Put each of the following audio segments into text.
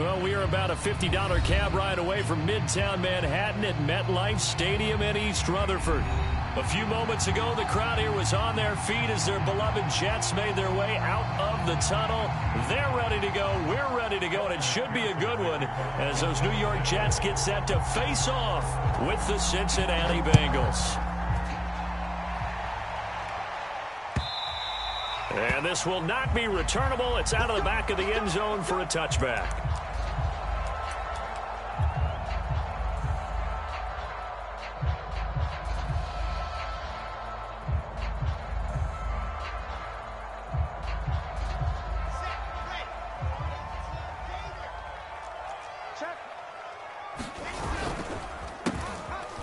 Well, we are about a $50 cab ride away from Midtown Manhattan at MetLife Stadium in East Rutherford. A few moments ago, the crowd here was on their feet as their beloved Jets made their way out of the tunnel. They're ready to go. We're ready to go, and it should be a good one as those New York Jets get set to face off with the Cincinnati Bengals. And this will not be returnable. It's out of the back of the end zone for a touchback.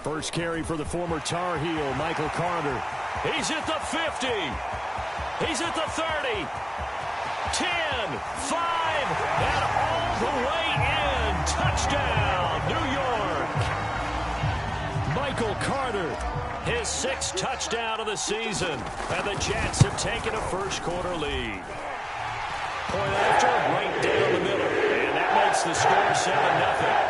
First carry for the former Tar Heel, Michael Carter. He's at the 50. He's at the 30. 10, 5, and all the way in. Touchdown, New York. Michael Carter, his 6th touchdown of the season. And the Jets have taken a first-quarter lead. Point after, right down the middle. And that makes the score 7-0.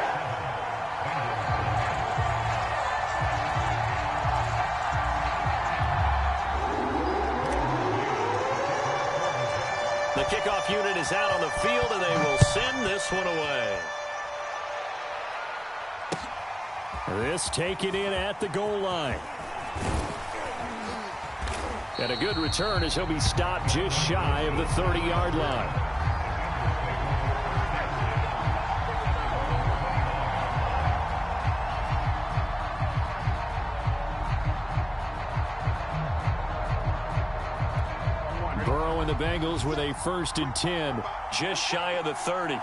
The kickoff unit is out on the field, and they will send this one away. This taken in at the goal line. And a good return as he'll be stopped just shy of the 30-yard line. Burrow and the Bengals with a 1st and 10, just shy of the 30.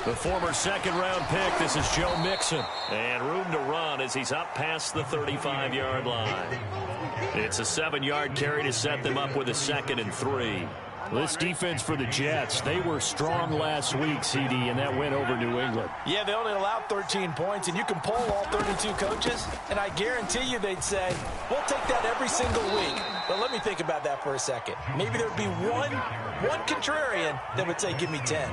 The former 2nd-round pick, this is Joe Mixon. And room to run as he's up past the 35-yard line. It's a 7-yard carry to set them up with a 2nd and 3. This defense for the Jets, they were strong last week, CD, and that went over New England. Yeah, they only allowed 13 points, and you can poll all 32 coaches, and I guarantee you they'd say, we'll take that every single week. But let me think about that for a second. Maybe there'd be one contrarian that would say, give me 10.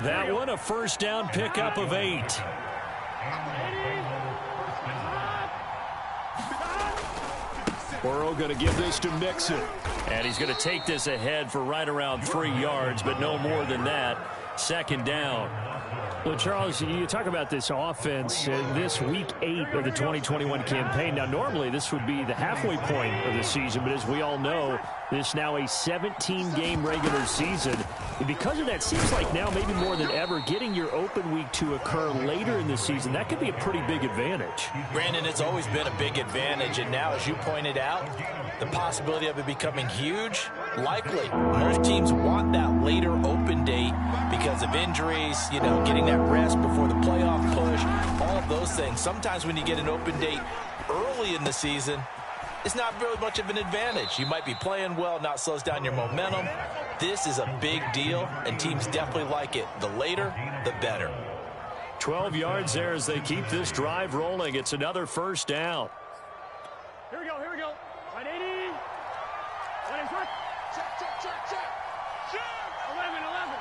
That one, a first down pickup of 8. Burrow going to give this to Mixon. And he's going to take this ahead for right around 3 yards, but no more than that. 2nd down. Well, Charles, you talk about this offense, this week 8 of the 2021 campaign. Now, normally this would be the halfway point of the season, but as we all know, this now a 17-game regular season. And because of that, seems like now maybe more than ever, getting your open week to occur later in the season, that could be a pretty big advantage. Brandon, it's always been a big advantage, and now, as you pointed out, the possibility of it becoming huge, likely. Most teams want that later open date because of injuries, you know, getting that rest before the playoff push, all of those things. Sometimes when you get an open date early in the season, it's not really much of an advantage. You might be playing well, not slows down your momentum. This is a big deal, and teams definitely like it. The later, the better. 12 yards there as they keep this drive rolling. It's another first down. Here we go, here we go. 180. 180. Check, check, check, check. Check. 11, 11.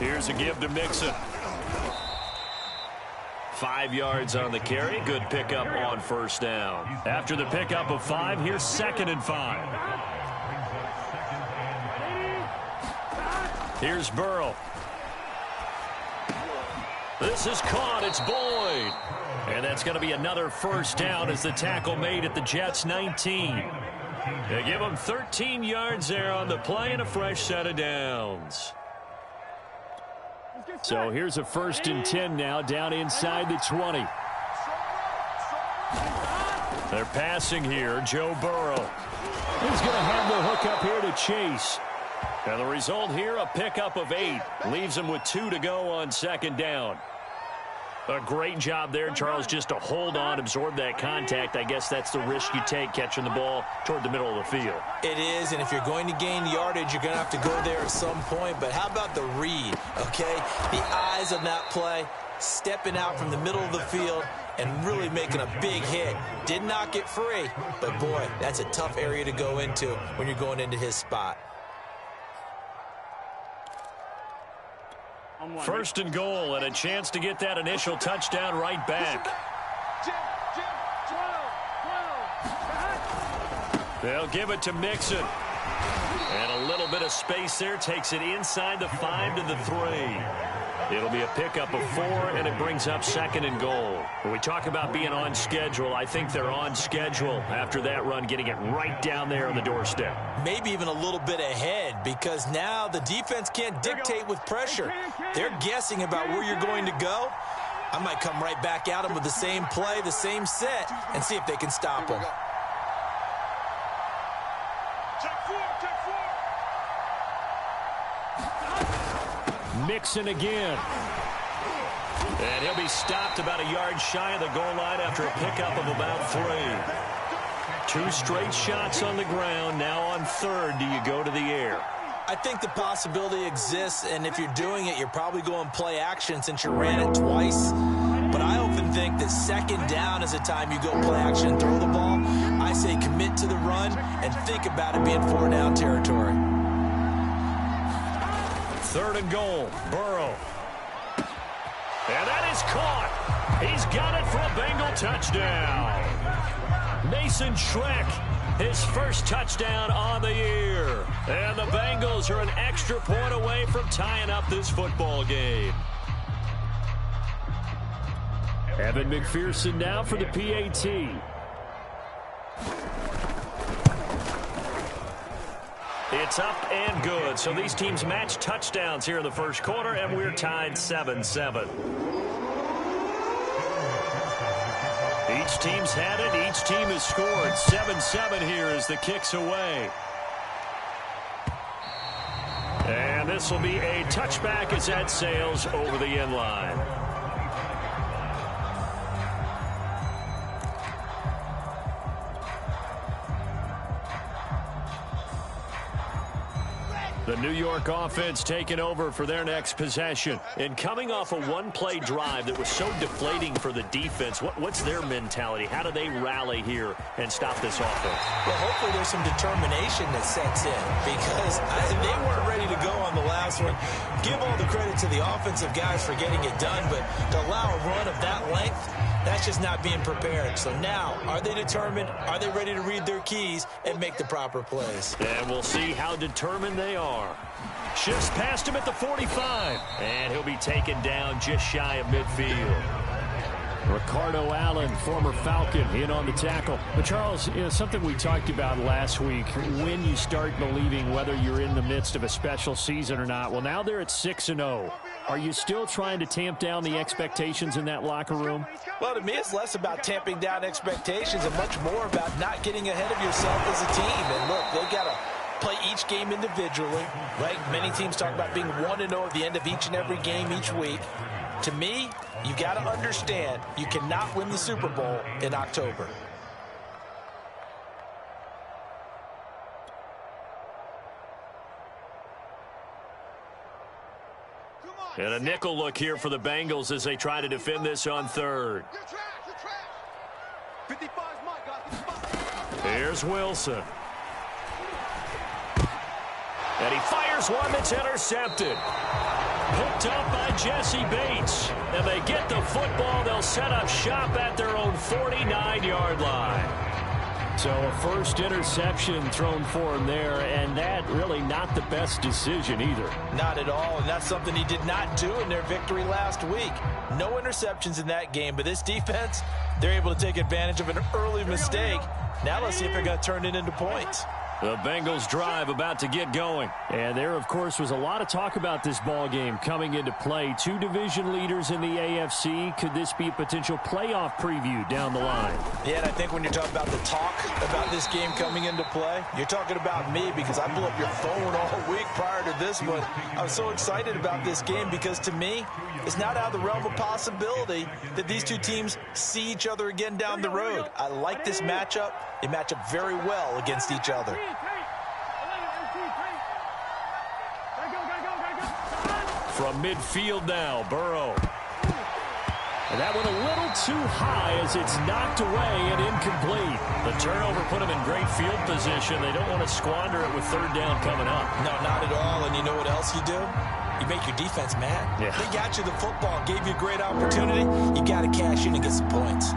Here's a give to Mixon. 5 yards on the carry. Good pickup on first down. After the pickup of 5, here's 2nd and 5. Here's Burrow. This is caught. It's Boyd. And that's going to be another first down as the tackle made at the Jets' 19. They give them 13 yards there on the play and a fresh set of downs. So here's a 1st and 10 now down inside the 20. They're passing here. Joe Burrow. He's going to have the hook up here to Chase. And the result here, a pickup of 8. Leaves him with 2 to go on 2nd down. A great job there, Charles, just to hold on, absorb that contact. I guess that's the risk you take catching the ball toward the middle of the field. It is, and if you're going to gain yardage, you're going to have to go there at some point. But how about the read, okay? The eyes on that play, stepping out from the middle of the field and really making a big hit. Did not get free, but, boy, that's a tough area to go into when you're going into his spot. First and goal, and a chance to get that initial touchdown right back. They'll give it to Mixon. And a little bit of space there, takes it inside the 5 to the 3. It'll be a pickup of 4, and it brings up second and goal. When we talk about being on schedule, I think they're on schedule after that run, getting it right down there on the doorstep. Maybe even a little bit ahead, because now the defense can't dictate with pressure. They're guessing about where you're going to go. I might come right back at them with the same play, the same set, and see if they can stop them. Mixon again. And he'll be stopped about a yard shy of the goal line after a pickup of about 3. 2 straight shots on the ground. Now on third, do you go to the air? I think the possibility exists, and if you're doing it, you're probably going play action since you ran it twice. But I often think that second down is the time you go play action and throw the ball. I say commit to the run and think about it being 4-down territory. Third and goal, Burrow. And that is caught. He's got it for a Bengal touchdown. Mason Schreck, his first touchdown on the year. And the Bengals are an extra point away from tying up this football game. Evan McPherson now for the PAT. It's up and good. So these teams match touchdowns here in the first quarter, and we're tied 7-7. Each team's had it. Each team has scored. 7-7 here as the kick's away. And this will be a touchback as that sails over the end line. The New York offense taking over for their next possession. And coming off a one-play drive that was so deflating for the defense, what's their mentality? How do they rally here and stop this offense? Well, hopefully there's some determination that sets in, because they weren't ready to go on the last one. Give all the credit to the offensive guys for getting it done, but to allow a run of that length, that's just not being prepared. So now, are they determined? Are they ready to read their keys and make the proper plays? And we'll see how determined they are. Shifts past him at the 45. And he'll be taken down just shy of midfield. Ricardo Allen, former Falcon, in on the tackle. But, Charles, something we talked about last week, when you start believing whether you're in the midst of a special season or not. Well, now they're at 6-0. Are you still trying to tamp down the expectations in that locker room? Well, to me, it's less about tamping down expectations and much more about not getting ahead of yourself as a team. And, look, they've got to play each game individually, right? Many teams talk about being 1-0 at the end of each and every game each week. To me, you got to understand you cannot win the Super Bowl in October. And a nickel look here for the Bengals as they try to defend this on third. Here's Wilson. And he fires one that's intercepted. Picked up by Jesse Bates. And they get the football. They'll set up shop at their own 49-yard line. So a first interception thrown for him there, and that really not the best decision either. Not at all, and that's something he did not do in their victory last week. No interceptions in that game, but this defense, they're able to take advantage of an early mistake. Now let's see if they're going to turn it into points. The Bengals drive about to get going. And there, of course, was a lot of talk about this ball game coming into play. Two division leaders in the AFC. Could this be a potential playoff preview down the line? Yeah, and I think when you're talking about the talk about this game coming into play, you're talking about me because I blew up your phone all week prior to this one. I was so excited about this game because, to me, it's not out of the realm of possibility that these two teams see each other again down the road. I like this matchup. They match up very well against each other. From midfield now, Burrow. And that went a little too high as it's knocked away and incomplete. The turnover put them in great field position. They don't want to squander it with third down coming up. No, not at all. And you know what else you do? You make your defense mad. Yeah. They got you the football, gave you a great opportunity. You got to cash in and get some points.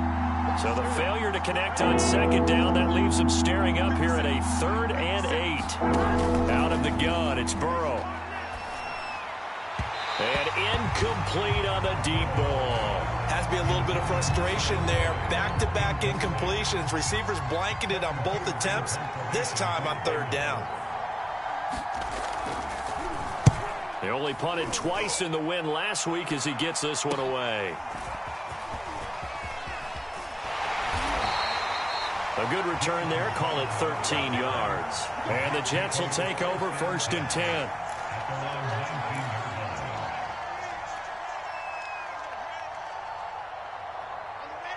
So the failure to connect on second down, that leaves them staring up here at a 3rd and 8. Out of the gun, it's Burrow. And incomplete on the deep ball. Has to be a little bit of frustration there. Back-to-back incompletions. Receivers blanketed on both attempts. This time on 3rd down. They only punted twice in the win last week as he gets this one away. A good return there. Call it 13 yards. And the Jets will take over 1st and 10.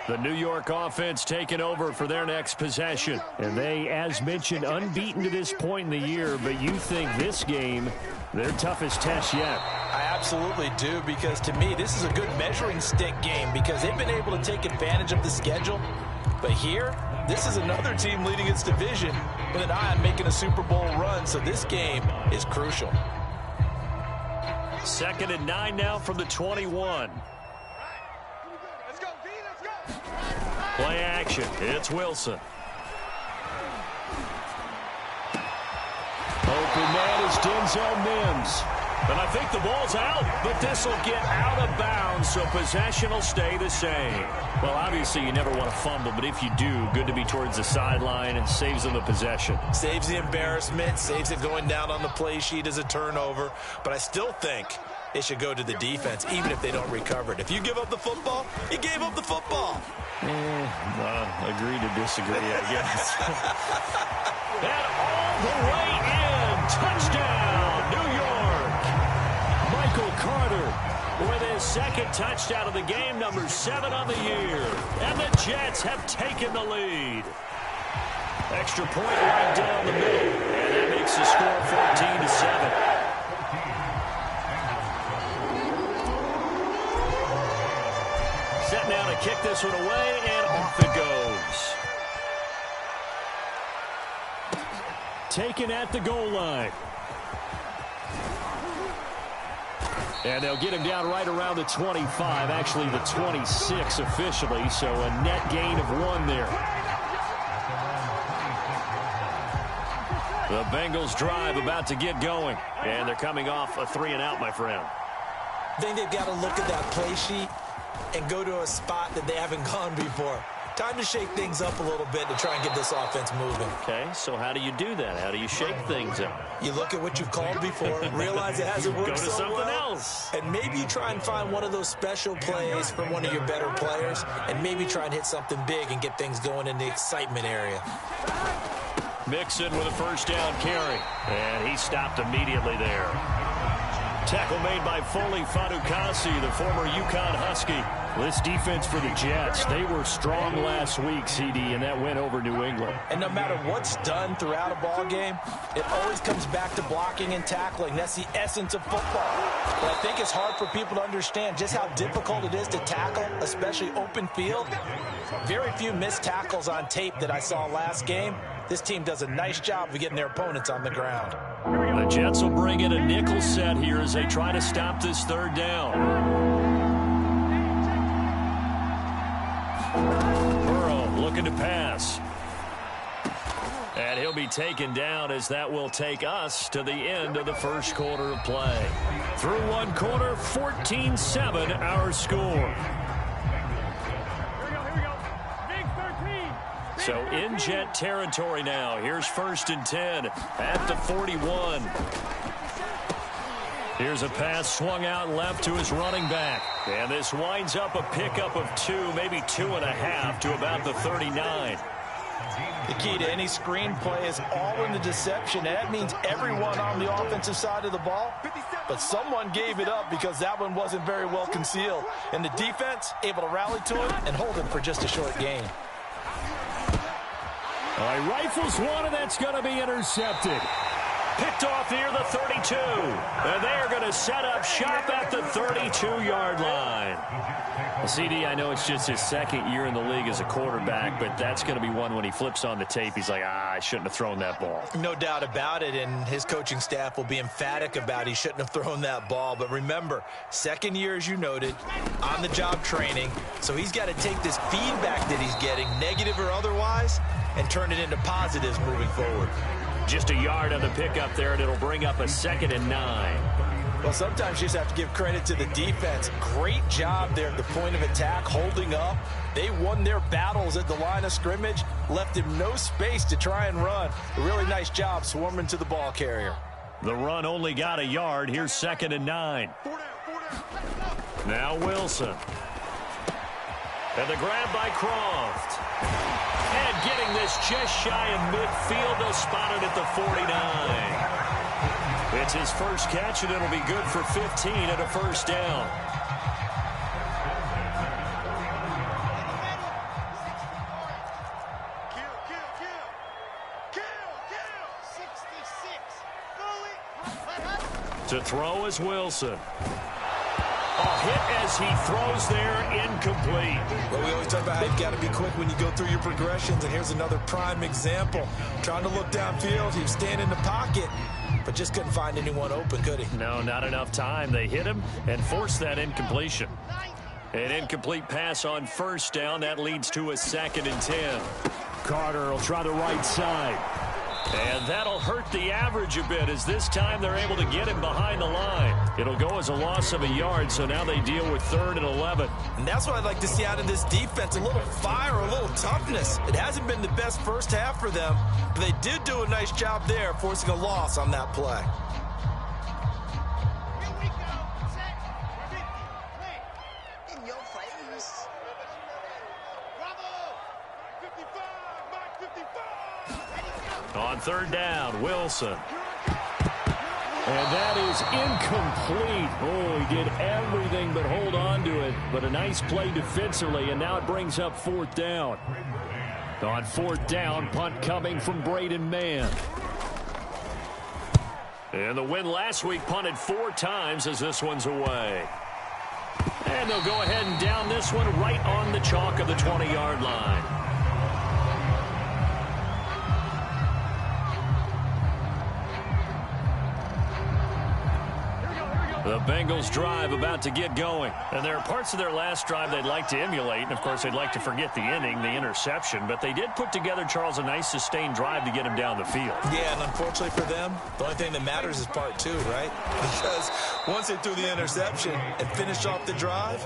The New York offense taking over for their next possession. And they, as mentioned, unbeaten to this point in the year, but you think this game, their toughest test yet. I absolutely do, because to me, this is a good measuring stick game because they've been able to take advantage of the schedule. But here, this is another team leading its division with an eye on making a Super Bowl run, so this game is crucial. 2nd and 9 now from the 21. Play action. It's Wilson. Open man is Denzel Mims. And I think the ball's out, but this will get out of bounds, so possession will stay the same. Well, obviously you never want to fumble, but if you do, good to be towards the sideline and saves them the possession. Saves the embarrassment, saves it going down on the play sheet as a turnover, but I still think it should go to the defense, even if they don't recover it. If you give up the football, you gave up the football. Agree to disagree, I guess. And all the way in. Touchdown, New York. Michael Carter with his 2nd touchdown of the game, number 7 on the year. And the Jets have taken the lead. Extra point right down the middle. And that makes the score 14-7. Set now to kick this one away, and off it goes. Taken at the goal line. And they'll get him down right around the 25, actually the 26 officially, so a net gain of 1 there. The Bengals drive about to get going, and they're coming off a 3-and-out, my friend. I think they've got to look at that play sheet and go to a spot that they haven't gone before. Time to shake things up a little bit to try and get this offense moving. Okay, so how do you do that? How do you shake things up? You look at what you've called before, realize it hasn't worked Go to so something well, else. and maybe you try and find one of those special plays from one of your better players, and maybe try and hit something big and get things going in the excitement area. Mixon with a 1st down carry, and he stopped immediately there. Tackle made by Foley Fadukasi, the former UConn Husky. This defense for the Jets, they were strong last week, CD, and that went over New England. And no matter what's done throughout a ball game, it always comes back to blocking and tackling. That's the essence of football. But I think it's hard for people to understand just how difficult it is to tackle, especially open field. Very few missed tackles on tape that I saw last game. This team does a nice job of getting their opponents on the ground. The Jets will bring in a nickel set here as they try to stop this 3rd down. Burrow looking to pass. And he'll be taken down as that will take us to the end of the 1st quarter of play. Through 1 quarter, 14-7 our score. Here we go. Big 13. So in Jet territory now. Here's 1st and 10 at the 41. Here's a pass swung out left to his running back. And this winds up a pickup of 2, maybe 2.5 to about the 39. The key to any screen play is all in the deception. That means everyone on the offensive side of the ball. But someone gave it up because that one wasn't very well concealed. And the defense able to rally to it and hold it for just a short gain. All right, rifles one, and that's going to be intercepted. Picked off near the 32. And they're going to set up shop at the 32-yard line. Well, CD, I know it's just his 2nd year in the league as a quarterback, but that's going to be one when he flips on the tape. He's like, I shouldn't have thrown that ball. No doubt about it, and his coaching staff will be emphatic about he shouldn't have thrown that ball. But remember, 2nd year, as you noted, on-the-job training. So he's got to take this feedback that he's getting, negative or otherwise, and turn it into positives moving forward. Just a yard on the pickup there, and it'll bring up a 2nd and 9. Well, sometimes you just have to give credit to the defense. Great job there at the point of attack, holding up. They won their battles at the line of scrimmage, left him no space to try and run. A really nice job swarming to the ball carrier. The run only got a yard. Here's 2nd and 9. Now Wilson. And the grab by Croft. And getting this just shy of midfield, they'll spot it at the 49. It's his first catch, and it'll be good for 15 and a 1st down. To throw is Wilson. A hit as he throws there, incomplete. Well, we always talk about how you've got to be quick when you go through your progressions, and here's another prime example. Trying to look downfield, he was standing in the pocket, but just couldn't find anyone open, could he? No, not enough time. They hit him and forced that incompletion. An incomplete pass on 1st down. That leads to a 2nd and 10. Carter will try the right side. And that'll hurt the average a bit, as this time they're able to get him behind the line. It'll go as a loss of a yard, so now they deal with 3rd and 11. And that's what I'd like to see out of this defense, a little fire, a little toughness. It hasn't been the best first half for them, but they did do a nice job there, forcing a loss on that play. Here we go. Set. Play. In your face. Bravo. 55. Mark 55. On 3rd down, Wilson. And that is incomplete. Oh, he did everything but hold on to it. But a nice play defensively, and now it brings up 4th down. On 4th down, punt coming from Braden Mann. And the win last week punted 4 times as this one's away. And they'll go ahead and down this one right on the chalk of the 20-yard line. The Bengals drive about to get going. And there are parts of their last drive they'd like to emulate. And, of course, they'd like to forget the inning, the interception. But they did put together, Charles, a nice sustained drive to get him down the field. Yeah, and unfortunately for them, the only thing that matters is part 2, right? Because once they threw the interception and finished off the drive,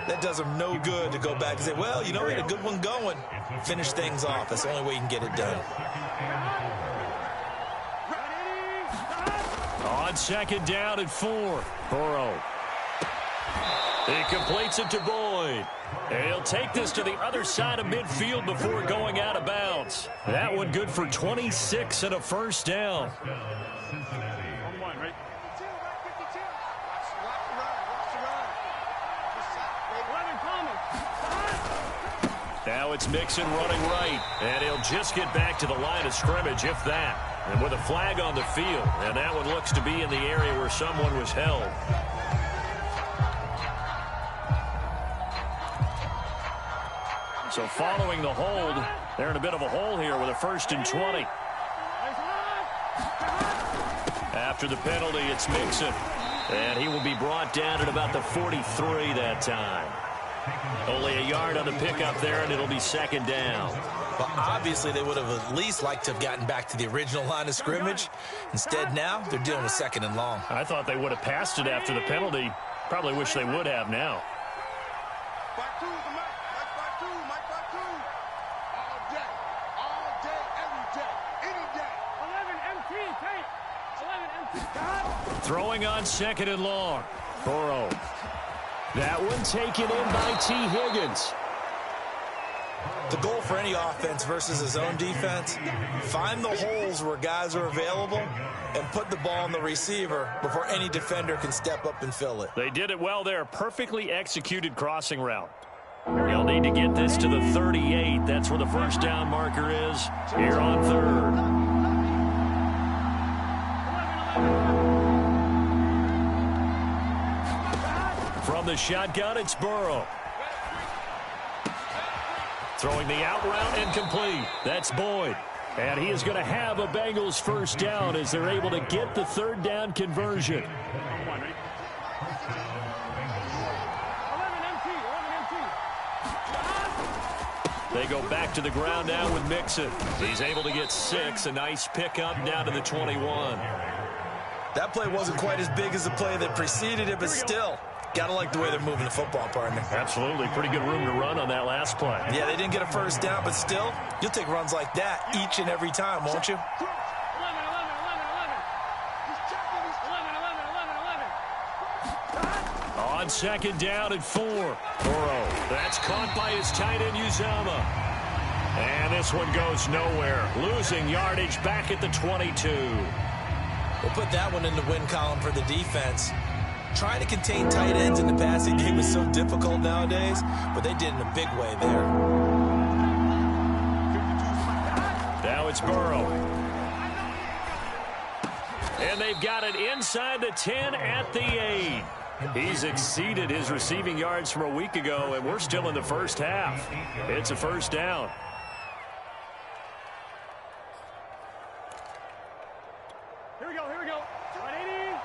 that does them no good to go back and say, well, you know, we had a good one going. Finish things off. That's the only way you can get it done. On 2nd down and 4. Burrow. He completes it to Boyd. And he'll take this to the other side of midfield before going out of bounds. That one good for 26 and a 1st down. Now it's Mixon running right. And he'll just get back to the line of scrimmage, if that. And with a flag on the field, and that one looks to be in the area where someone was held. So following the hold, they're in a bit of a hole here with a 1st and 20. After the penalty, it's Mixon. And he will be brought down at about the 43 that time. Only a yard on the pickup there, and it'll be 2nd down. Well, obviously, they would have at least liked to have gotten back to the original line of scrimmage. Instead, now, they're dealing with 2nd and long. I thought they would have passed it after the penalty. Probably wish they would have now. Back 2, Mike. Back 2. Mike, back 2. All day. Throwing on 2nd and long. Burrow. That one taken in by T. Higgins. The goal for any offense versus his own defense, find the holes where guys are available and put the ball on the receiver before any defender can step up and fill it. They did it well there. Perfectly executed crossing route. They'll need to get this to the 38. That's where the first down marker is here on 3rd. From the shotgun, it's Burrow. Throwing the out route incomplete. That's Boyd. And he is going to have a Bengals first down as they're able to get the 3rd down conversion. They go back to the ground now with Mixon. He's able to get 6. A nice pickup down to the 21. That play wasn't quite as big as the play that preceded it, but still, gotta like the way they're moving the football, partner. Absolutely. Pretty good room to run on that last play. Yeah, they didn't get a first down, but still, you'll take runs like that each and every time, won't you? On 2nd down and 4. Burrow. That's caught by his tight end, Uzama. And this one goes nowhere. Losing yardage back at the 22. We'll put that one in the win column for the defense. Trying to contain tight ends in the passing game is so difficult nowadays, but they did in a big way there. Now it's Burrow. And they've got it inside the 10 at the 8. He's exceeded his receiving yards from a week ago, and we're still in the first half. It's a first down. Here we go, here we go. 180.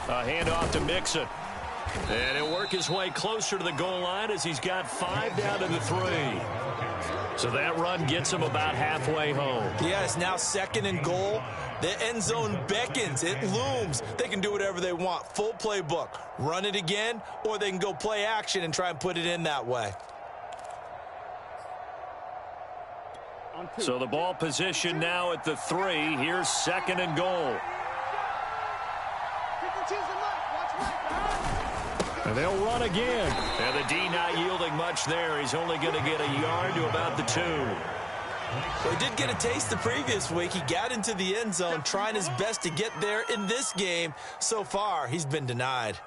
A handoff to Mixon. And he'll work his way closer to the goal line as he's got 5 down to the 3. So that run gets him about halfway home. Yeah, it's now 2nd and goal. The end zone beckons. It looms. They can do whatever they want. Full playbook. Run it again, or they can go play action and try and put it in that way. So the ball position now at the 3. Here's 2nd and goal. And they'll run again. And the D not yielding much there. He's only going to get a yard to about the 2. Well, he did get a taste the previous week. He got into the end zone, trying his best to get there in this game. So far, he's been denied.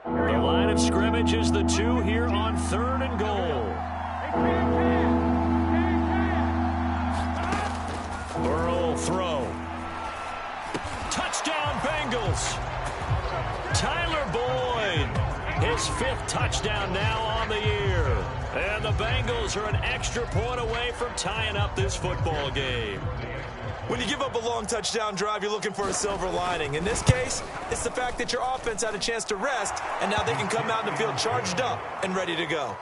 The line of scrimmage is the 2 here on 3rd and goal. Burrow will throw. Touchdown, Bengals. Tyler Boyd. His 5th touchdown now on the year. And the Bengals are an extra point away from tying up this football game. When you give up a long touchdown drive, you're looking for a silver lining. In this case, it's the fact that your offense had a chance to rest, and now they can come out in the field charged up and ready to go.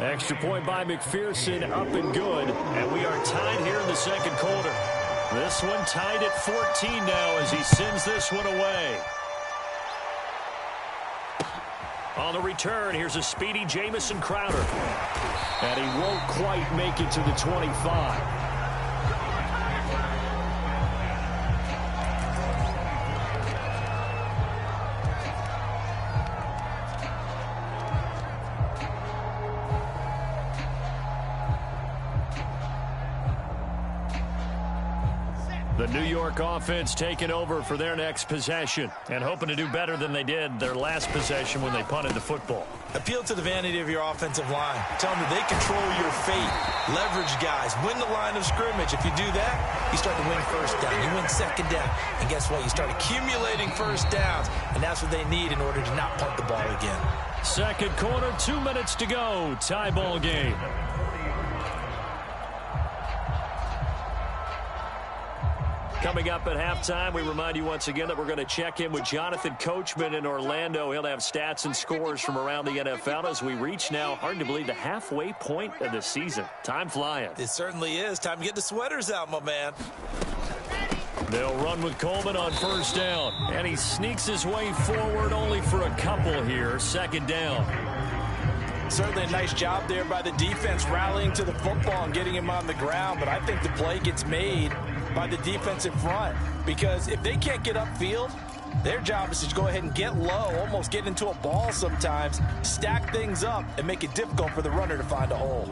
Extra point by McPherson, up and good. And we are tied here in the 2nd quarter. This one tied at 14 now as he sends this one away. On the return, here's a speedy Jamison Crowder. And he won't quite make it to the 25. The New York offense taking over for their next possession and hoping to do better than they did their last possession when they punted the football. Appeal to the vanity of your offensive line. Tell them that they control your fate. Leverage guys. Win the line of scrimmage. If you do that, you start to win first down. You win 2nd down. And guess what? You start accumulating first downs. And that's what they need in order to not punt the ball again. 2nd quarter, 2 minutes to go. Tie ball game. Coming up at halftime, we remind you once again that we're going to check in with Jonathan Coachman in Orlando. He'll have stats and scores from around the NFL as we reach now, hard to believe, the halfway point of the season. Time flying. It certainly is. Time to get the sweaters out, my man. They'll run with Coleman on first down. And he sneaks his way forward only for a couple here. Second down. Certainly a nice job there by the defense rallying to the football and getting him on the ground. But I think the play gets made by the defensive front, because if they can't get upfield, their job is to go ahead and get low, almost get into a ball sometimes, stack things up, and make it difficult for the runner to find a hole.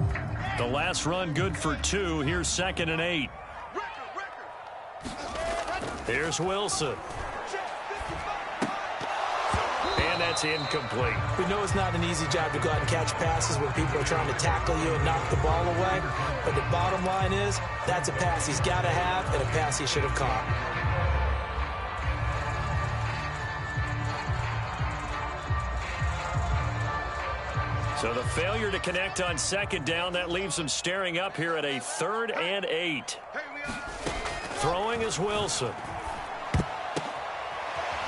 The last run good for 2. Here's 2nd and 8. Here's Wilson. And that's incomplete. We know it's not an easy job to go out and catch passes when people are trying to tackle you and knock the ball away. But the bottom line is, that's a pass he's got to have and a pass he should have caught. So the failure to connect on second down, that leaves him staring up here at a 3rd and 8. Throwing is Wilson.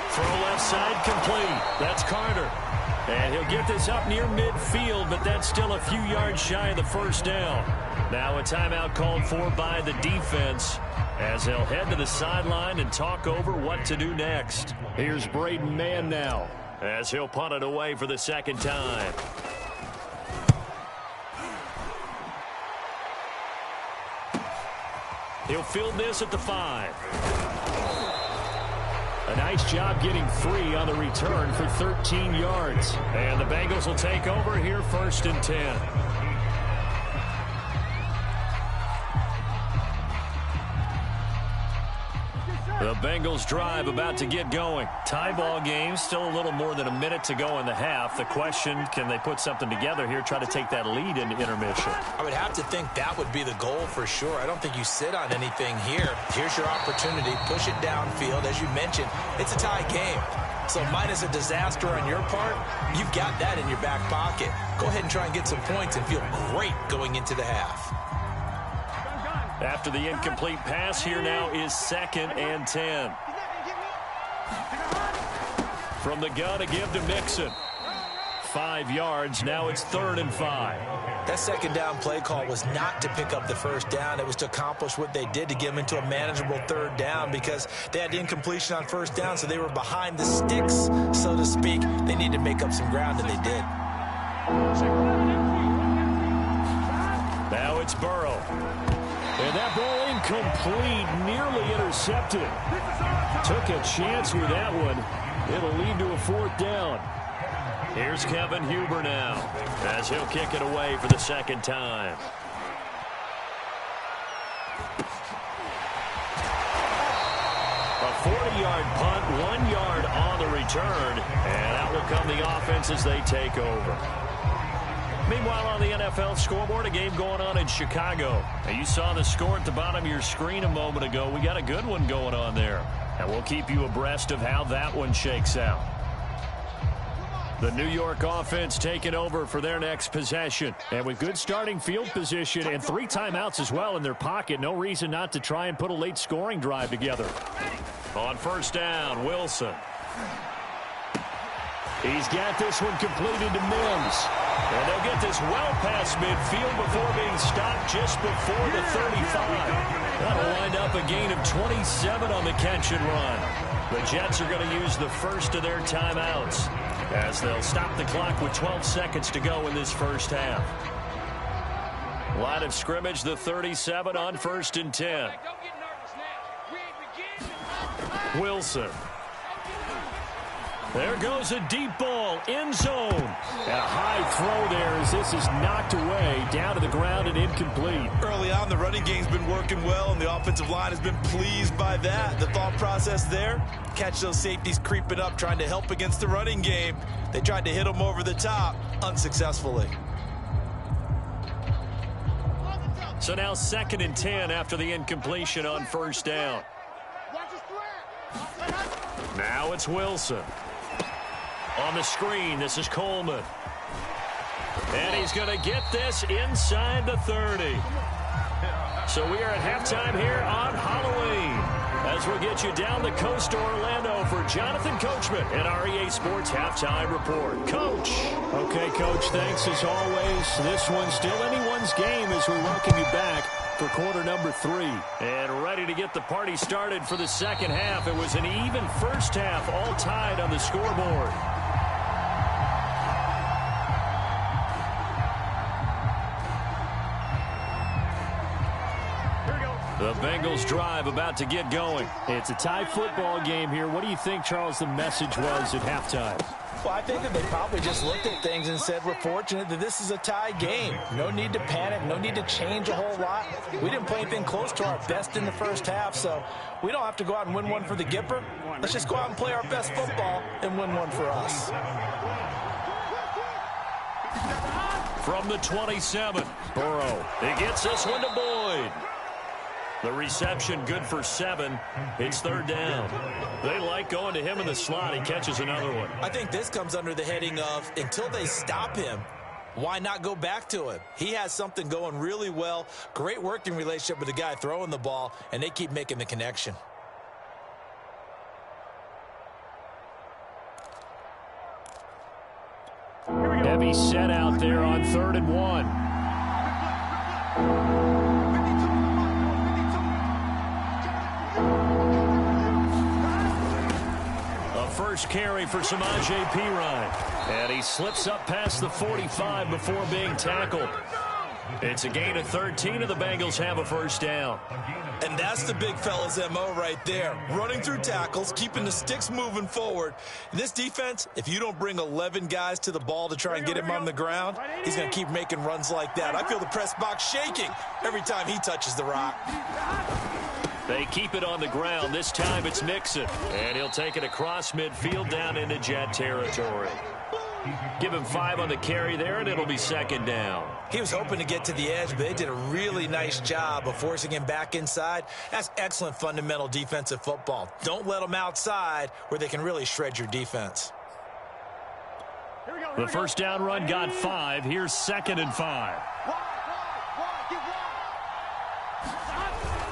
Throw left side complete. That's Carter. And he'll get this up near midfield, but that's still a few yards shy of the first down. Now a timeout called for by the defense as they'll head to the sideline and talk over what to do next. Here's Braden Mann now as he'll punt it away for the second time. He'll field this at the 5. A nice job getting free on the return for 13 yards. And the Bengals will take over here 1st and 10. The Bengals drive about to get going. Tie ball game, still a little more than a minute to go in the half. The question, can they put something together here, try to take that lead into intermission? I would have to think that would be the goal for sure. I don't think you sit on anything here. Here's your opportunity. Push it downfield. As you mentioned, it's a tie game. So minus a disaster on your part, you've got that in your back pocket. Go ahead and try and get some points and feel great going into the half. After the incomplete pass, here now is 2nd and 10. From the gun, a give to Mixon. 5 yards. Now it's 3rd and 5. That second down play call was not to pick up the first down. It was to accomplish what they did to get them into a manageable 3rd down, because they had the incompletion on first down, so they were behind the sticks, so to speak. They needed to make up some ground, and they did. Now it's Burrow. And that ball incomplete, nearly intercepted. Took a chance with that one. It'll lead to a 4th down. Here's Kevin Huber now as he'll kick it away for the second time. A 40-yard punt, 1 yard on the return, and out will come the offense as they take over. Meanwhile, on the NFL scoreboard, a game going on in Chicago. Now, you saw the score at the bottom of your screen a moment ago. We got a good one going on there, and we'll keep you abreast of how that one shakes out. The New York offense taking over for their next possession. And with good starting field position and 3 timeouts as well in their pocket, no reason not to try and put a late scoring drive together. On first down, Wilson. He's got this one completed to Mims. And they'll get this well past midfield before being stopped just before the 35. That'll wind up a gain of 27 on the catch and run. The Jets are going to use the first of their timeouts as they'll stop the clock with 12 seconds to go in this first half. Line of scrimmage, the 37 on 1st and 10. Wilson. There goes a deep ball, end zone. And a high throw there as this is knocked away, down to the ground and incomplete. Early on, the running game's been working well, and the offensive line has been pleased by that. The thought process there, catch those safeties creeping up, trying to help against the running game. They tried to hit them over the top, unsuccessfully. So now 2nd and 10 after the incompletion on first down. Now it's Wilson. On the screen, this is Coleman. And he's going to get this inside the 30. So we are at halftime here on Halloween as as we get you down the coast to Orlando for Jonathan Coachman and our EA Sports Halftime Report. Coach. Okay, Coach, thanks as always. This one's still anyone's game as we welcome you back for quarter number 3. And ready to get the party started for the second half. It was an even first half, all tied on the scoreboard. The Bengals drive about to get going. It's a tie football game here. What do you think, Charles, the message was at halftime? Well, I think that they probably just looked at things and said, we're fortunate that this is a tie game. No need to panic. No need to change a whole lot. We didn't play anything close to our best in the first half, so we don't have to go out and win one for the Gipper. Let's just go out and play our best football and win one for us. From the 27, Burrow. He gets this one to Boyd. The reception good for 7. It's third down. They like going to him in the slot. He catches another one. I think this comes under the heading of until they stop him, why not go back to him? He has something going really well. Great working relationship with the guy throwing the ball, and they keep making the connection. Heavy set out there on 3rd and 1. First carry for Samaje Perine. And he slips up past the 45 before being tackled. It's a gain of 13, and the Bengals have a first down. And that's the big fella's MO right there. Running through tackles, keeping the sticks moving forward. In this defense, if you don't bring 11 guys to the ball to try and get him on the ground, he's going to keep making runs like that. I feel the press box shaking every time he touches the rock. They keep it on the ground. This time it's Mixon. And he'll take it across midfield down into Jet territory. Give him 5 on the carry there, and it'll be second down. He was hoping to get to the edge, but they did a really nice job of forcing him back inside. That's excellent fundamental defensive football. Don't let them outside where they can really shred your defense. The first down run got 5. Here's 2nd and 5.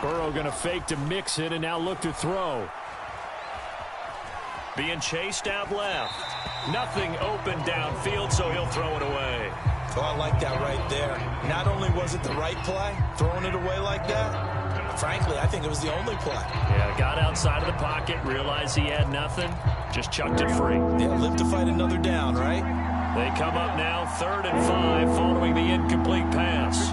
Burrow going to fake to mix it and now look to throw. Being chased out left. Nothing open downfield, so he'll throw it away. Oh, I like that right there. Not only was it the right play, throwing it away like that, frankly, I think it was the only play. Yeah, got outside of the pocket, realized he had nothing, just chucked it free. Yeah, live to fight another down, right? They come up now 3rd and 5 following the incomplete pass.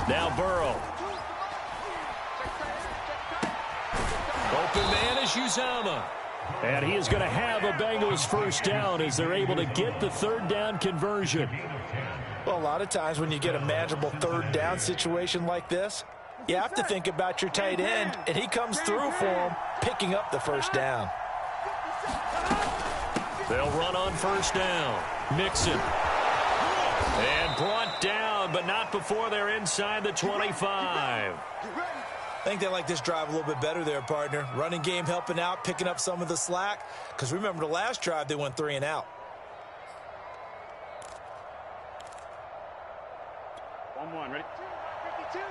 Now Burrow. Open man is Uzomah. And he is going to have a Bengals first down as they're able to get the 3rd down conversion. Well, a lot of times when you get a manageable 3rd down situation like this, you have to think about your tight end, and he comes through for him, picking up the first down. They'll run on first down. Mixon. And brought down, but not before they're inside the 25. I think they like this drive a little bit better there, partner. Running game helping out, picking up some of the slack. Because remember, the last drive, they went 3 and out. 1-1, ready? 52.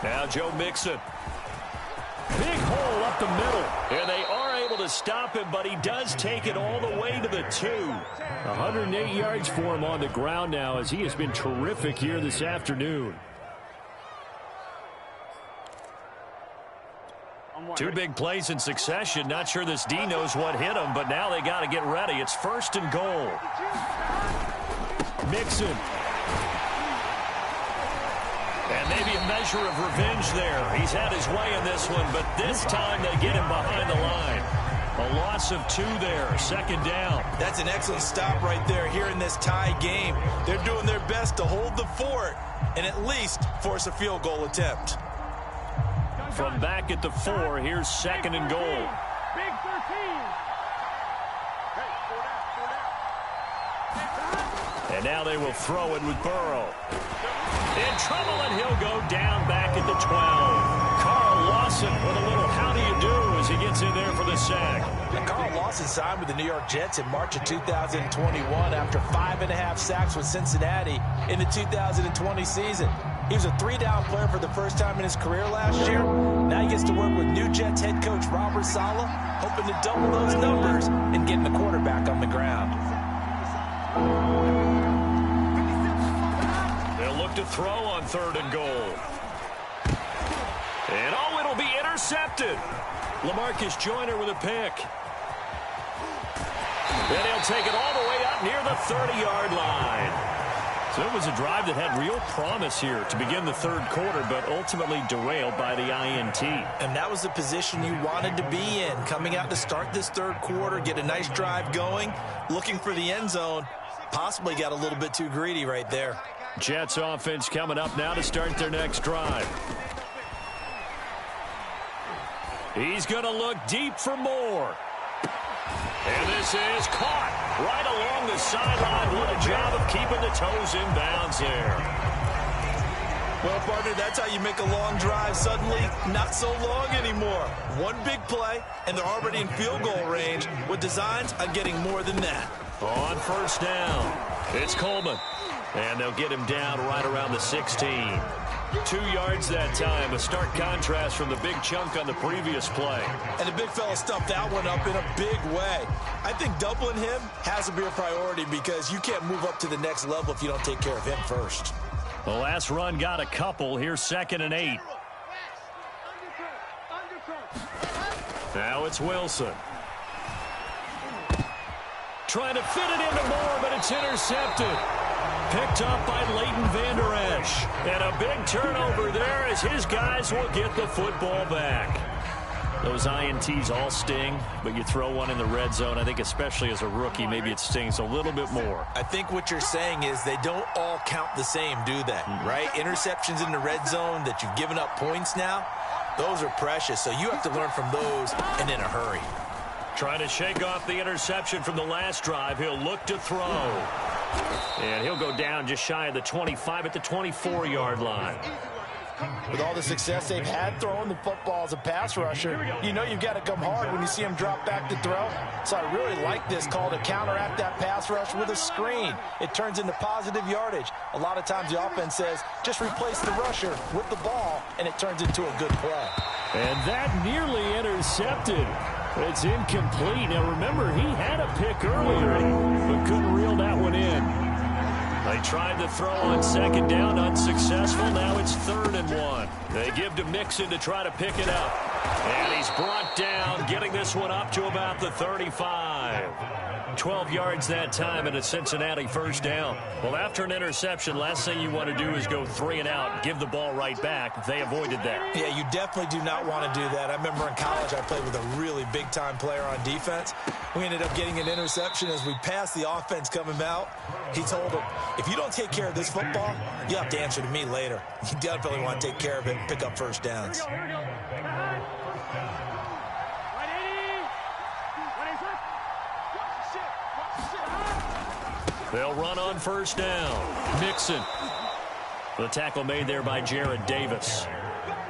Now Joe Mixon. Big hole up the middle. And they are able to stop him, but he does take it all the way to the 2. 108 yards for him on the ground now as he has been terrific here this afternoon. 2 big plays in succession. Not sure this D knows what hit him, but now they got to get ready. It's 1st and goal. Mixon. And maybe a measure of revenge there. He's had his way in this one, but this time they get him behind the line. A loss of 2 there, 2nd down. That's an excellent stop right there here in this tie game. They're doing their best to hold the fort and at least force a field goal attempt. From back at the 4, here's 2nd and goal. Big 13. And now they will throw it with Burrow. In trouble, and he'll go down back at the 12. Carl Lawson with a little how do you do as he gets in there for the sack. And Carl Lawson signed with the New York Jets in March of 2021 after 5.5 sacks with Cincinnati in the 2020 season. He was a 3-down player for the first time in his career last year. Now he gets to work with new Jets head coach Robert Saleh, hoping to double those numbers and getting the quarterback on the ground. They'll look to throw on 3rd and goal. And oh, it'll be intercepted. LaMarcus Joyner with a pick. Then he'll take it all the way up near the 30-yard line. So it was a drive that had real promise here to begin the 3rd quarter, but ultimately derailed by the INT. And that was the position you wanted to be in, coming out to start this 3rd quarter, get a nice drive going, looking for the end zone. Possibly got a little bit too greedy right there. Jets offense coming up now to start their next drive. He's going to look deep for more. And this is caught right along the sideline. What a job of keeping the toes in bounds there. Well, partner, that's how you make a long drive suddenly not so long anymore. One big play, and they're already in field goal range with designs on getting more than that. On 1st down, it's Coleman. And they'll get him down right around the 16. 2 yards that time, a stark contrast from the big chunk on the previous play. And the big fella stuffed that one up in a big way. I think doubling him has to be a priority because you can't move up to the next level if you don't take care of him first. The last run got a couple. Here's 2nd and 8. Now it's Wilson. Trying to fit it into Moore, but it's intercepted. Picked up by Leighton Vander Esch. And a big turnover there as his guys will get the football back. Those INTs all sting, but you throw one in the red zone, I think especially as a rookie, maybe it stings a little bit more. I think what you're saying is they don't all count the same, do they? Right? Interceptions in the red zone that you've given up points now, those are precious. So you have to learn from those and in a hurry. Trying to shake off the interception from the last drive. He'll look to throw. And he'll go down just shy of the 25 at the 24-yard line. With all the success they've had throwing the football as a pass rusher, you know you've got to come hard when you see him drop back to throw. So I really like this call to counteract that pass rush with a screen. It turns into positive yardage. A lot of times the offense says, just replace the rusher with the ball, and it turns into a good play. And that nearly intercepted. It's incomplete. Now, remember, he had a pick earlier, but couldn't reel that one in. They tried to throw on 2nd down, unsuccessful. Now it's 3rd and 1. They give to Mixon to try to pick it up. And he's brought down, getting this one up to about the 35. 12 yards that time and a Cincinnati 1st down. Well, after an interception, last thing you want to do is go 3 and out, give the ball right back. They avoided that. Yeah, you definitely do not want to do that. I remember in college I played with a really big-time player on defense. We ended up getting an interception as we passed the offense coming out. He told him, if you don't take care of this football, you have to answer to me later. You definitely want to take care of it and pick up 1st downs. Here we go. They'll run on 1st down. Mixon. The tackle made there by Jared Davis.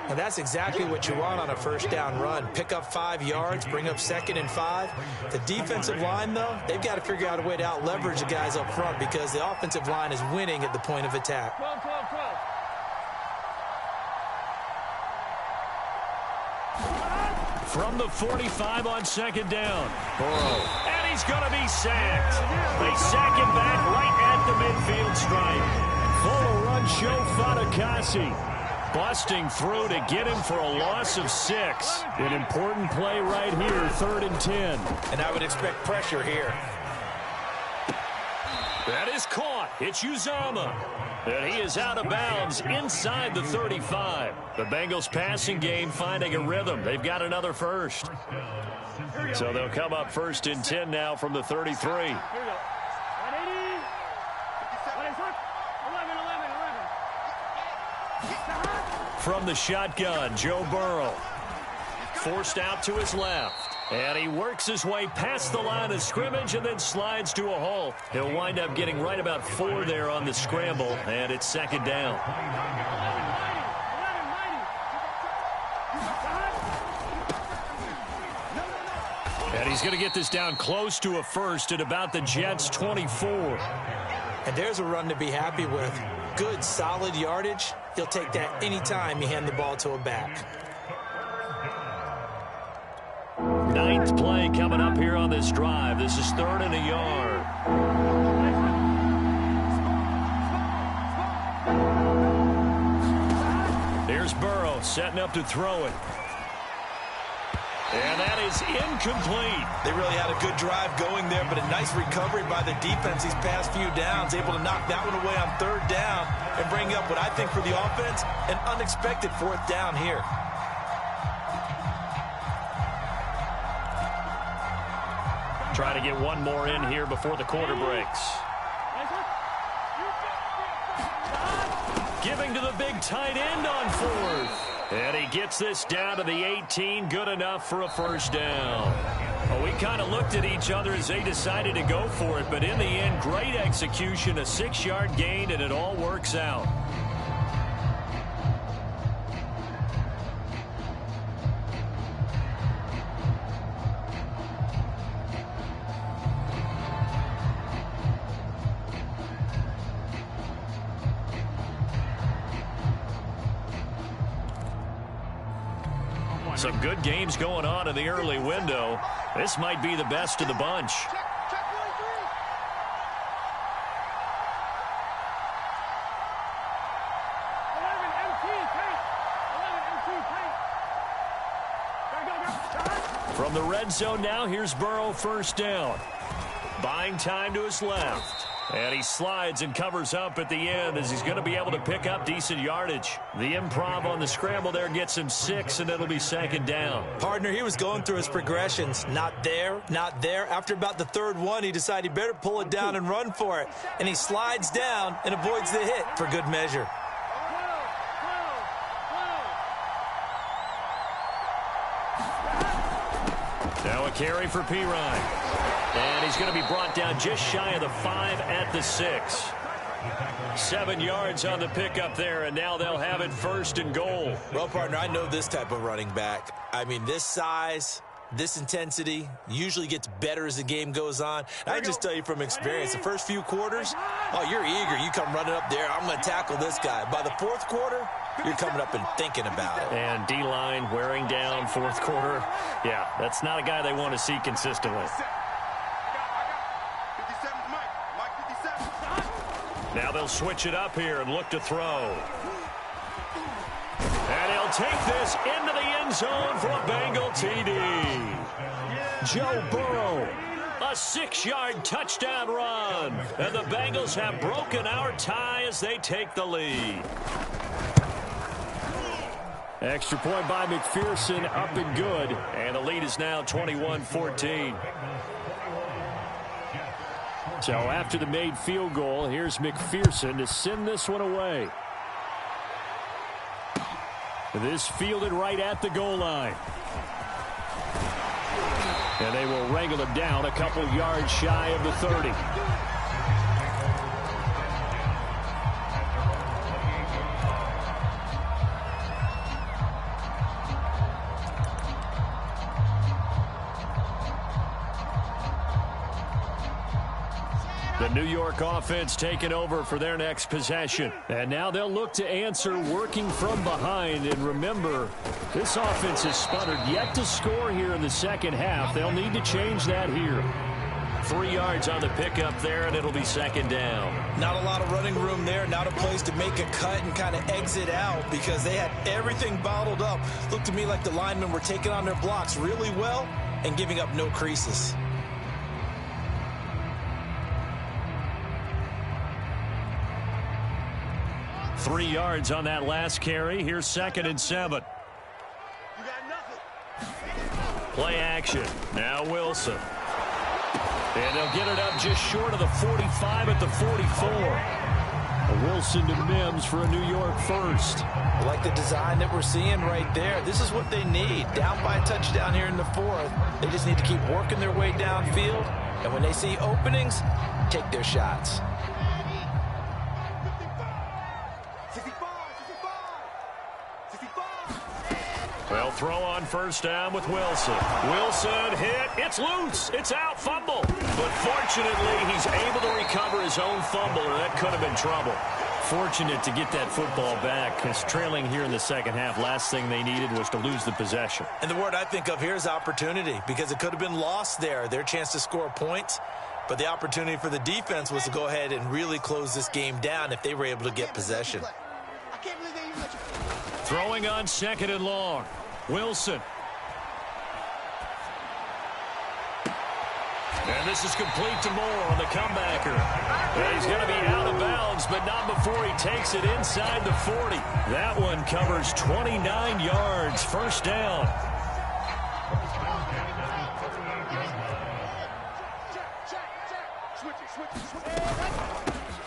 And that's exactly what you want on a 1st down run. Pick up 5 yards, bring up 2nd and 5. The defensive line, though, they've got to figure out a way to out-leverage the guys up front because the offensive line is winning at the point of attack. 12. From the 45 on 2nd down. Burrow. And he's going to be sacked. They sack him back right at the midfield stripe. Full run show Fatukasi. Busting through to get him for a loss of 6. An important play right here, 3rd and 10. And I would expect pressure here. That is caught. It's Uzomah. And he is out of bounds inside the 35. The Bengals passing game finding a rhythm. They've got another 1st. So they'll come up 1st and 10 now from the 33. Here we go. 180. 11. From the shotgun, Joe Burrow. Forced out to his left. And he works his way past the line of scrimmage and then slides to a hole. He'll wind up getting right about 4 there on the scramble, and it's 2nd down. And he's going to get this down close to a first at about the Jets' 24. And there's a run to be happy with. Good, solid yardage. He'll take that anytime you hand the ball to a back. Ninth play coming up here on this drive. This is 3rd and a yard. Here's Burrow setting up to throw it. And that is incomplete. They really had a good drive going there, but a nice recovery by the defense these past few downs, able to knock that one away on 3rd down and bring up what I think for the offense, an unexpected 4th down here. Try to get one more in here before the quarter breaks. Giving to the big tight end on 4th. And he gets this down to the 18. Good enough for a first down. Well, we kind of looked at each other as they decided to go for it. But in the end, great execution, a 6-yard gain, and it all works out. Some good games going on in the early window. This might be the best of the bunch. From the red zone now, here's Burrow, first down. Buying time to his left. And he slides and covers up at the end as he's going to be able to pick up decent yardage. The improv on the scramble there gets him 6, and it'll be 2nd down. Partner, he was going through his progressions. Not there, not there. After about the 3rd one, he decided he better pull it down and run for it. And he slides down and avoids the hit for good measure. Now a carry for Pirine. And he's going to be brought down just shy of the 5 at the 6. 7 yards on the pickup there, and now they'll have it 1st and goal. Well, partner, I know this type of running back. I mean, this size, this intensity usually gets better as the game goes on. And I just tell you from experience, the first few quarters, oh, you're eager. You come running up there, I'm going to tackle this guy. By the 4th quarter, you're coming up and thinking about it. And D-line wearing down 4th quarter. Yeah, that's not a guy they want to see consistently. Now they'll switch it up here and look to throw. And he'll take this into the end zone for a Bengal TD. Joe Burrow, a 6-yard touchdown run. And the Bengals have broken our tie as they take the lead. Extra point by McPherson, up and good. And the lead is now 21-14. So after the made field goal, here's McPherson to send this one away. This fielded right at the goal line. And they will wrangle him down a couple yards shy of the 30. The New York offense taking over for their next possession. And now they'll look to answer working from behind. And remember, this offense has sputtered yet to score here in the second half. They'll need to change that here. 3 yards on the pickup there, and it'll be 2nd down. Not a lot of running room there. Not a place to make a cut and kind of exit out because they had everything bottled up. Looked to me like the linemen were taking on their blocks really well and giving up no creases. Three yards on that last carry. Here's 2nd and 7. Play action. Now Wilson. And they'll get it up just short of the 45 at the 44. Wilson to Mims for a New York first. I like the design that we're seeing right there. This is what they need. Down by a touchdown here in the 4th. They just need to keep working their way downfield. And when they see openings, take their shots. Well, throw on first down with Wilson. Wilson hit. It's loose. It's out. Fumble. But fortunately, he's able to recover his own fumble, or that could have been trouble. Fortunate to get that football back, because trailing here in the second half, last thing they needed was to lose the possession. And the word I think of here is opportunity, because it could have been lost there. Their chance to score points, but the opportunity for the defense was to go ahead and really close this game down if they were able to get possession. Throwing on second and long. Wilson. And this is complete to Moore on the comebacker. And he's going to be out of bounds, but not before he takes it inside the 40. That one covers 29 yards. First down.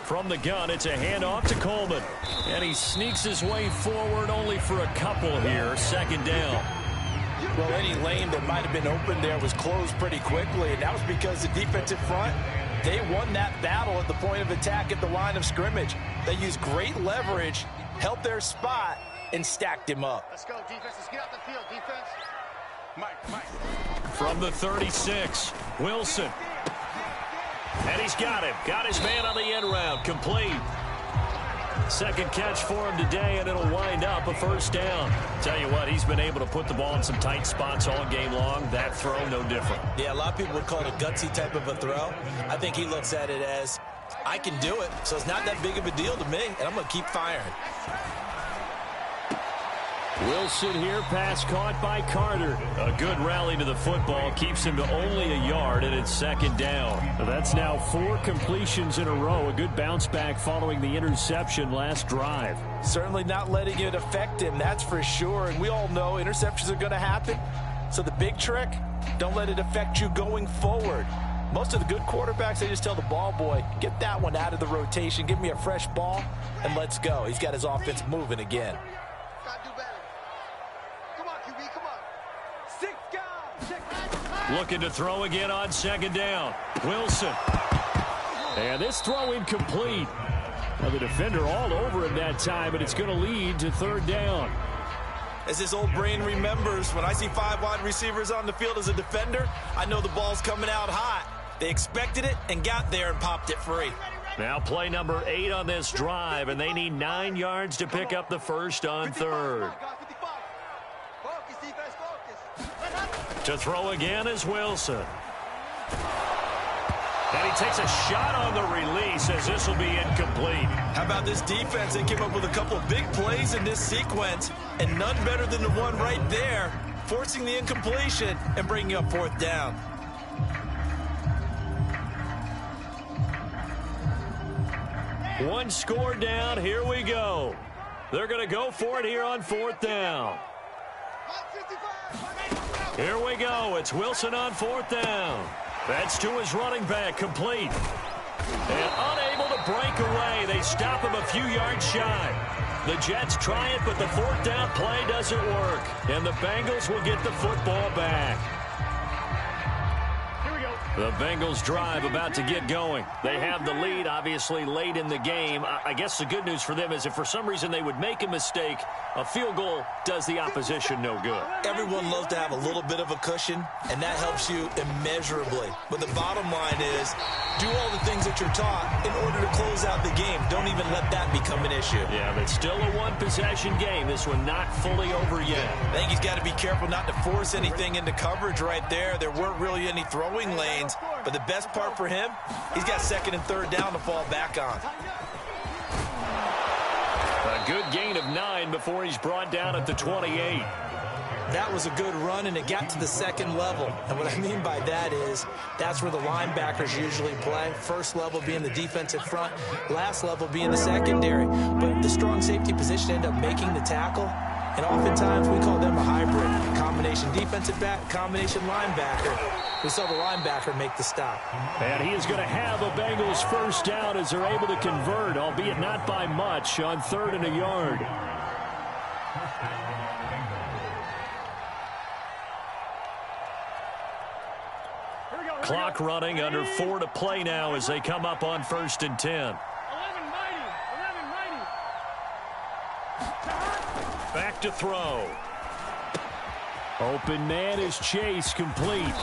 From the gun, it's a handoff to Coleman. And he sneaks his way forward only for a couple here. Second down. Well, any lane that might have been open there was closed pretty quickly, and that was because the defensive front, they won that battle at the point of attack at the line of scrimmage. They used great leverage, held their spot, and stacked him up. Let's go, defense. Let's get out the field, defense. Mike. From the 36, Wilson. And he's got him. Got his man on the end route. Complete. Second catch for him today, and it'll wind up a first down. Tell you what, he's been able to put the ball in some tight spots all game long. That throw, no different. Yeah, a lot of people would call it a gutsy type of a throw. I think he looks at it as, I can do it, so it's not that big of a deal to me, and I'm going to keep firing. Wilson here, pass caught by Carter. A good rally to the football keeps him to only a yard, and it's second down. That's now 4 completions in a row. A good bounce back following the interception last drive. Certainly not letting it affect him, that's for sure. And we all know interceptions are going to happen. So the big trick, don't let it affect you going forward. Most of the good quarterbacks, they just tell the ball boy, get that one out of the rotation, give me a fresh ball, and let's go. He's got his offense moving again. Looking to throw again on second down. Wilson. And this throw incomplete. Now the defender all over him that time, but it's going to lead to third down. As his old brain remembers, when I see 5 wide receivers on the field as a defender, I know the ball's coming out hot. They expected it and got there and popped it free. Now play number 8 on this drive, and they need 9 yards to pick up the first on third. To throw again is Wilson. And he takes a shot on the release as this will be incomplete. How about this defense? They came up with a couple of big plays in this sequence, and none better than the one right there, forcing the incompletion and bringing up fourth down. One score down. Here we go. They're going to go for it here on fourth down. Here we go. It's Wilson on fourth down. That's to his running back, complete. And unable to break away. They stop him a few yards shy. The Jets try it, but the fourth down play doesn't work. And the Bengals will get the football back. The Bengals drive about to get going. They have the lead, obviously, late in the game. I guess the good news for them is if for some reason they would make a mistake, a field goal does the opposition no good. Everyone loves to have a little bit of a cushion, and that helps you immeasurably. But the bottom line is, do all the things that you're taught in order to close out the game. Don't even let that become an issue. Yeah, but still a one-possession game. This one not fully over yet. I think he's got to be careful not to force anything into coverage right there. There weren't really any throwing lanes. But the best part for him, he's got second and third down to fall back on. A good gain of 9 before he's brought down at the 28. That was a good run, and it got to the second level. And what I mean by that is that's where the linebackers usually play. First level being the defensive front, last level being the secondary. But the strong safety position ended up making the tackle. And oftentimes we call them a hybrid. Combination defensive back, combination linebacker. We saw the linebacker make the stop. And he is going to have a Bengals first down as they're able to convert, albeit not by much, on third and a yard. Clock running, under 4 to play now as they come up on first and 10. Back to throw. Open man is Chase, complete.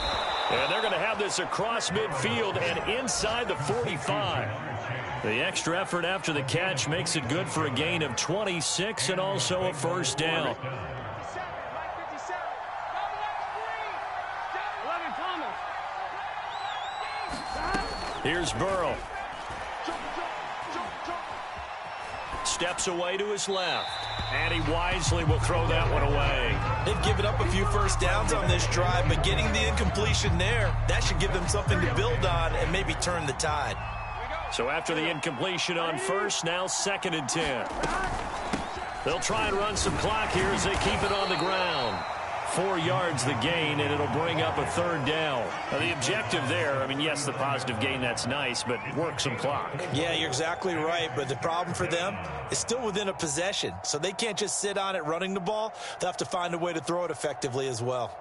And they're going to have this across midfield and inside the 45. The extra effort after the catch makes it good for a gain of 26 and also a first down. Here's Burrow. Steps away to his left. And he wisely will throw that one away. They've given up a few first downs on this drive, but getting the incompletion there, that should give them something to build on and maybe turn the tide. So after the incompletion on first, now 2nd and 10. They'll try and run some clock here as they keep it on the ground. 4 yards the gain, and it'll bring up a 3rd down. Now the objective there, I mean, yes, the positive gain, that's nice, but work some clock. Yeah, you're exactly right, but the problem for them is still within a possession, so they can't just sit on it running the ball. They'll have to find a way to throw it effectively as well.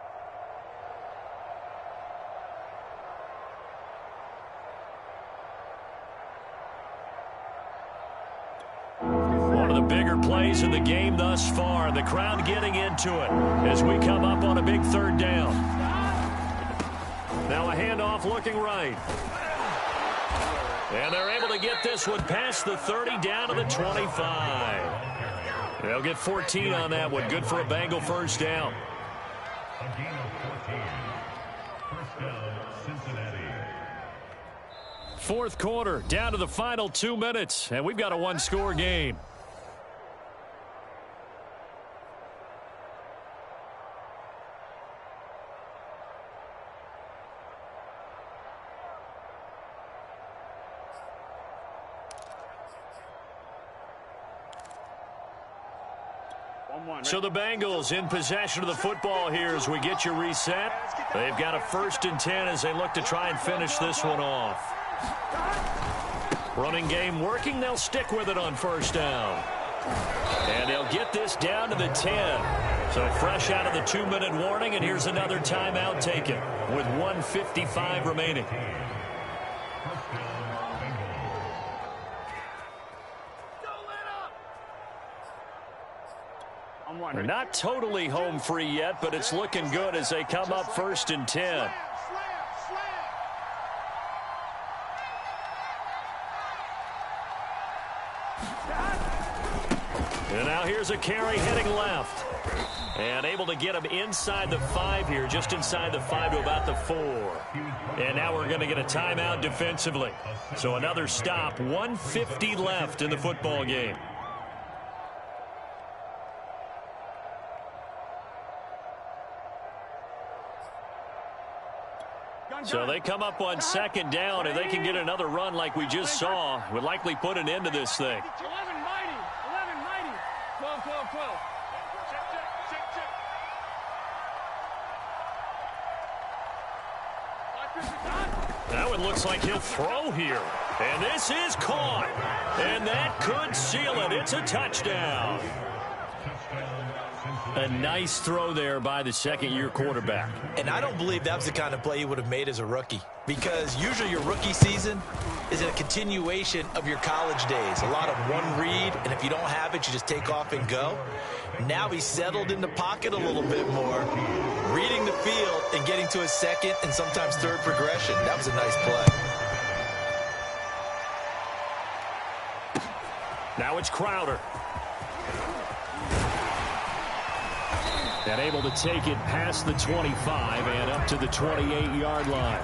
Bigger plays in the game thus far. The crowd getting into it as we come up on a big 3rd down. Now a handoff looking right. And they're able to get this one past the 30 down to the 25. They'll get 14 on that one. Good for a Bengal first down. Fourth quarter, down to the final 2 minutes, and we've got a one-score game. So the Bengals in possession of the football here as we get you reset. They've got a 1st and 10 as they look to try and finish this one off. Running game working. They'll stick with it on 1st down. And they'll get this down to the 10. So fresh out of the 2-minute warning, and here's another timeout taken with 1:55 remaining. They're not totally home free yet, but it's looking good as they come up 1st and 10. And now here's a carry heading left. And able to get him inside the 5 here, just inside the 5 to about the 4. And now we're going to get a timeout defensively. So another stop, 1:50 left in the football game. So they come up on 2nd down. If they can get another run like we just saw, would likely put an end to this thing. 11 mighty, 12, 12, 12. That one looks like he'll throw here. And this is caught. And that could seal it. It's a touchdown. A nice throw there by the 2nd-year quarterback. And I don't believe that was the kind of play he would have made as a rookie, because usually your rookie season is a continuation of your college days. A lot of one read, and if you don't have it, you just take off and go. Now he's settled in the pocket a little bit more, reading the field and getting to his 2nd and sometimes 3rd progression. That was a nice play. Now it's Crowder. And able to take it past the 25 and up to the 28-yard line.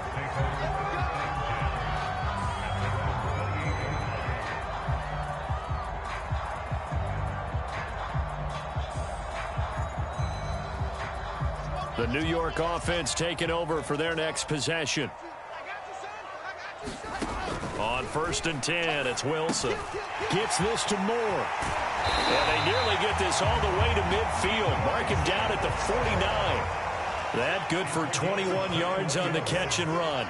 The New York offense taking over for their next possession. On 1st and 10, it's Wilson. Gets this to Moore. And they nearly get this all the way to midfield. Mark him down at the 49. That good for 21 yards on the catch and run.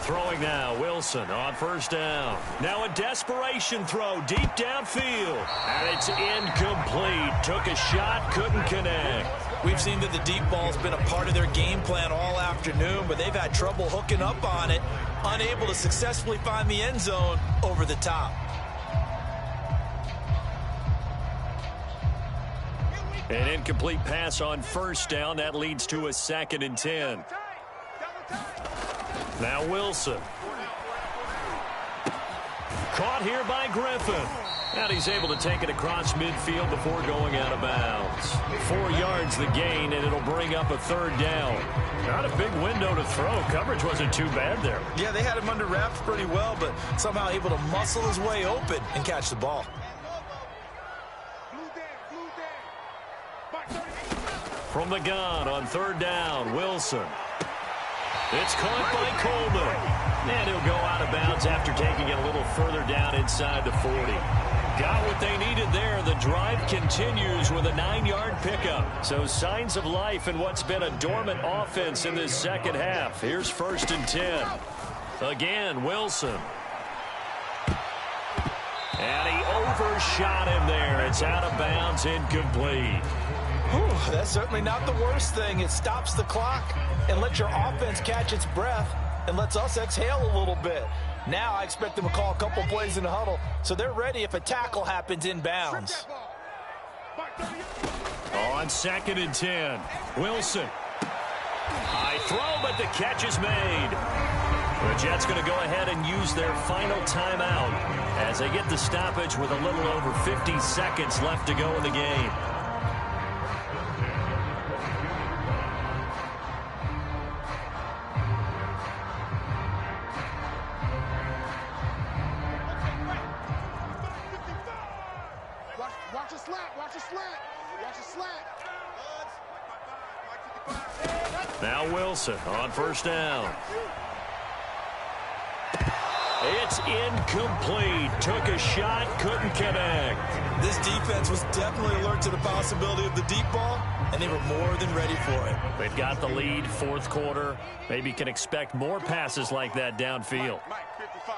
Throwing now, Wilson on 1st down. Now a desperation throw deep downfield. And it's incomplete. Took a shot, couldn't connect. We've seen that the deep ball's been a part of their game plan all afternoon, but they've had trouble hooking up on it, unable to successfully find the end zone over the top. An incomplete pass on first down. That leads to a 2nd and 10. Now Wilson. Caught here by Griffin. And he's able to take it across midfield before going out of bounds. 4 yards the gain, and it'll bring up a 3rd down. Not a big window to throw. Coverage wasn't too bad there. Yeah, they had him under wraps pretty well, but somehow able to muscle his way open and catch the ball. From the gun on 3rd down, Wilson. It's caught by Coleman. And he'll go out of bounds after taking it a little further down inside the 40. Got what they needed there. The drive continues with a 9-yard pickup. So signs of life in what's been a dormant offense in this second half. Here's 1st and 10. Again, Wilson. And he overshot him there. It's out of bounds, incomplete. Whew, that's certainly not the worst thing. It stops the clock and lets your offense catch its breath and lets us exhale a little bit. Now I expect them to call a couple plays in the huddle, so they're ready if a tackle happens inbounds. On 2nd and 10, Wilson. High throw, but the catch is made. The Jets going to go ahead and use their final timeout as they get the stoppage with a little over 50 seconds left to go in the game. Watch a slat, watch a slat, watch a slat. Now Wilson on 1st down. It's incomplete. Took a shot, couldn't connect. This defense was definitely alert to the possibility of the deep ball, and they were more than ready for it. They've got the lead, 4th quarter. Maybe can expect more passes like that downfield. Mike, 55,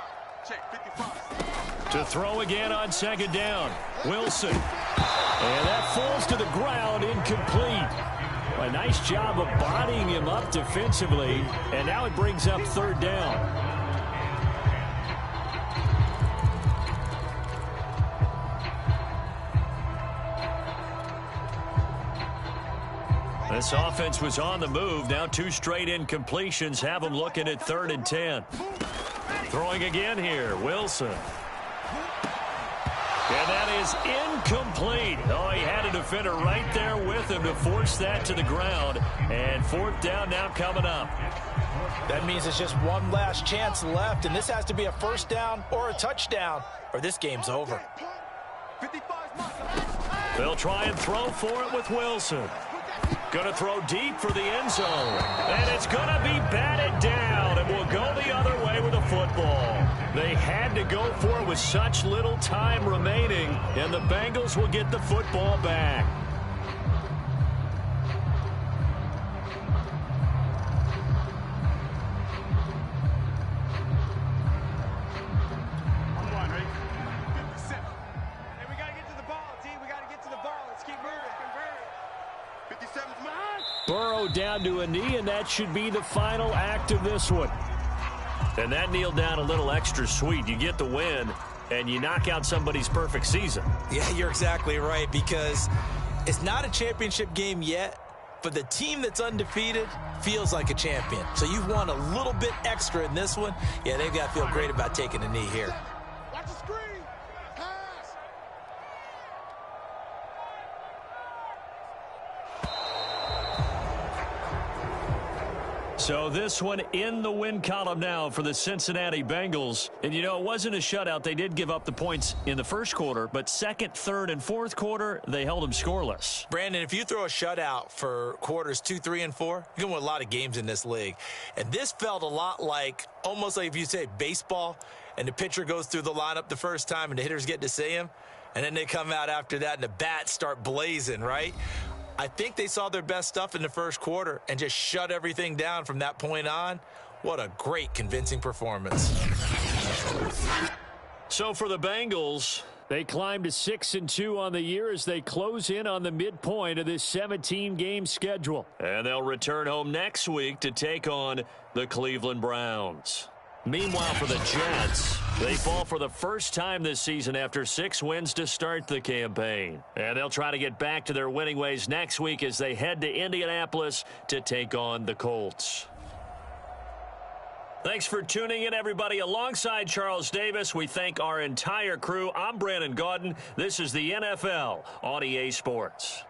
check, 55. To throw again on 2nd down. Wilson. And that falls to the ground, incomplete. A nice job of bodying him up defensively, and now it brings up 3rd down. This offense was on the move. Now 2 straight incompletions have them looking at 3rd and 10. Throwing again here, Wilson. And that is incomplete. Oh, he had a defender right there with him to force that to the ground. And 4th down now coming up. That means it's just one last chance left, and this has to be a 1st down or a touchdown, or this game's over. They'll try and throw for it with Wilson. Going to throw deep for the end zone. And it's going to be batted down, and will go the other way with the football. They had to go for it with such little time remaining, and the Bengals will get the football back. Burrow down to a knee, and that should be the final act of this one. And that kneel down a little extra sweet. You get the win, and you knock out somebody's perfect season. Yeah, you're exactly right, because it's not a championship game yet, but the team that's undefeated feels like a champion. So you've won a little bit extra in this one. Yeah, they've got to feel great about taking a knee here. Watch the screen. Pass. So this one in the win column now for the Cincinnati Bengals. And, you know, it wasn't a shutout. They did give up the points in the 1st quarter, but 2nd, 3rd, and 4th quarter, they held them scoreless. Brandon, if you throw a shutout for quarters 2, 3, and 4, you're going to win a lot of games in this league. And this felt a lot like, almost like if you say baseball, and the pitcher goes through the lineup the first time, and the hitters get to see him, and then they come out after that, and the bats start blazing, right? I think they saw their best stuff in the 1st quarter and just shut everything down from that point on. What a great, convincing performance. So for the Bengals, they climbed to 6-2 on the year as they close in on the midpoint of this 17-game schedule. And they'll return home next week to take on the Cleveland Browns. Meanwhile, for the Jets, they fall for the first time this season after 6 wins to start the campaign. And they'll try to get back to their winning ways next week as they head to Indianapolis to take on the Colts. Thanks for tuning in, everybody. Alongside Charles Davis, we thank our entire crew. I'm Brandon Gaudin. This is the NFL on EA Sports.